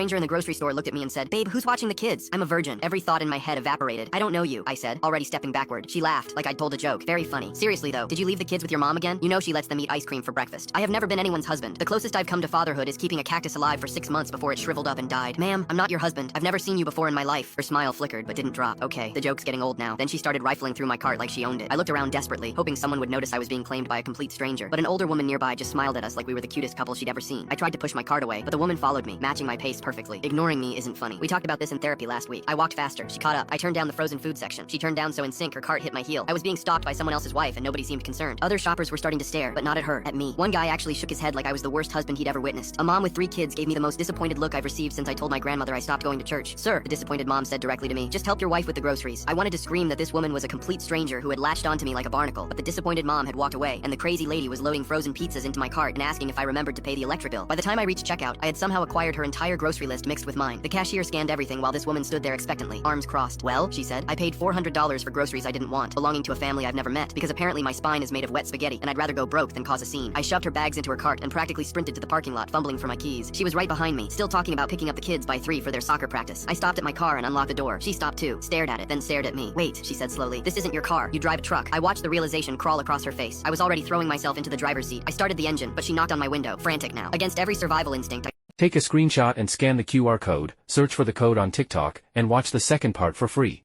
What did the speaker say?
stranger in the grocery store looked at me and said, "Babe, who's watching the kids?" I'm a virgin. Every thought in my head evaporated. "I don't know you," I said, already stepping backward. She laughed, like I'd told a joke. Very funny. "Seriously though, did you leave the kids with your mom again? You know she lets them eat ice cream for breakfast." "I have never been anyone's husband. The closest I've come to fatherhood is keeping a cactus alive for 6 months before it shriveled up and died." "Ma'am, I'm not your husband. I've never seen you before in my life." Her smile flickered, but didn't drop. Okay, the joke's getting old now. Then she started rifling through my cart like she owned it. I looked around desperately, hoping someone would notice I was being claimed by a complete stranger, but an older woman nearby just smiled at us like we were the cutest couple she'd ever seen. I tried to push my cart away, but the woman followed me, matching my pace perfectly. Ignoring me isn't funny. We talked about this in therapy last week. I walked faster. She caught up. I turned down the frozen food section. She turned down so in sync her cart hit my heel. I was being stalked by someone else's wife and nobody seemed concerned. Other shoppers were starting to stare, but not at her, at me. One guy actually shook his head like I was the worst husband he'd ever witnessed. A mom with 3 kids gave me the most disappointed look I've received since I told my grandmother I stopped going to church. "Sir," the disappointed mom said directly to me, "just help your wife with the groceries." I wanted to scream that this woman was a complete stranger who had latched onto me like a barnacle, but the disappointed mom had walked away, and the crazy lady was loading frozen pizzas into my cart and asking if I remembered to pay the electric bill. By the time I reached checkout, I had somehow acquired her entire grocery list mixed with mine. The cashier scanned everything while this woman stood there expectantly, arms crossed. "Well," she said, "I paid $400 for groceries I didn't want, belonging to a family I've never met, because apparently my spine is made of wet spaghetti, and I'd rather go broke than cause a scene." I shoved her bags into her cart and practically sprinted to the parking lot, fumbling for my keys. She was right behind me, still talking about picking up the kids by 3 for their soccer practice. I stopped at my car and unlocked the door. She stopped too, stared at it, then stared at me. "Wait," she said slowly, "this isn't your car. You drive a truck." I watched the realization crawl across her face. I was already throwing myself into the driver's seat. I started the engine, but she knocked on my window, frantic now. Against every survival instinct, Take a screenshot and scan the QR code, search for the code on TikTok, and watch the second part for free.